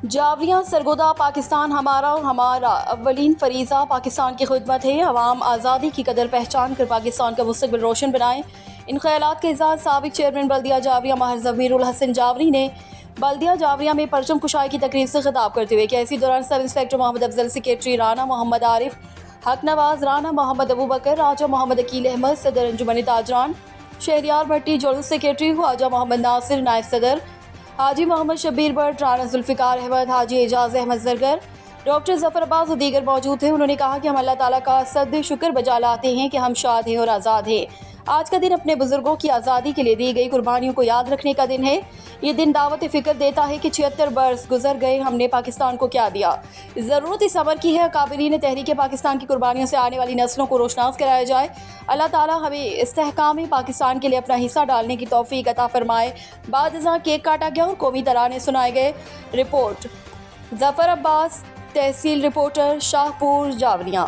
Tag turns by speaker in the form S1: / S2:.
S1: जावरियाँ सरगोदा पाकिस्तान हमारा हमारा अव्वलीन फरीज़ा पाकिस्तान की खिदमत है। अवाम आज़ादी की कदर पहचान कर पाकिस्तान का मुस्तकबिल रोशन बनाएं। इन ख्यालात के इज़हार साबिक चेयरमैन बल्दिया जावरिया माहिर ज़फ़ीरुल हसन जावरी ने बल्दिया जावरिया में परचम कुशाई की तकरीब से खिताब करते हुए किया। इसी दौरान sub inspector Mohammad Afzal, secretary Rana Mohammad Arif, Haq Nawaz Rana Mohammad Abu बकर, राजा मोहम्मद अकील अहमद, सदर अंजुमन ताजरान शहरियार भट्टी, जोड़ल सेक्रेटरी ख्वाजा मोहम्मद नासिर, नायब सदर हाजी मोहम्मद शब्बीर भट्ट, राना जुल्फ़िकार अहमद, हाजी एजाज अहमद ज़रगर, डॉक्टर ज़फ़र अब्बास और दीगर मौजूद थे। उन्होंने कहा कि हम अल्लाह ताला का सद शुक्र बजा लाते हैं कि हम शाद हैं और आज़ाद हैं। आज का दिन अपने बुजुर्गों की आज़ादी के लिए दी गई कुर्बानियों को याद रखने का दिन है। ये दिन दावत फ़िक्र देता है कि 76 बरस गुजर गए, हमने पाकिस्तान को क्या दिया। ज़रूरत इस अमर की है काबिलीन तहरीक पाकिस्तान की कुर्बानियों से आने वाली नस्लों को रोशनास कराया जाए। अल्लाह ताला हमें इस्तेहकाम पाकिस्तान के लिए अपना हिस्सा डालने की तौफीक अता फरमाए। बाद अज़ां केक काटा गया और कौमी तराने सुनाए गए। रिपोर्ट ज़फ़र अब्बास, तहसील रिपोर्टर, शाहपुर, जावरियाँ।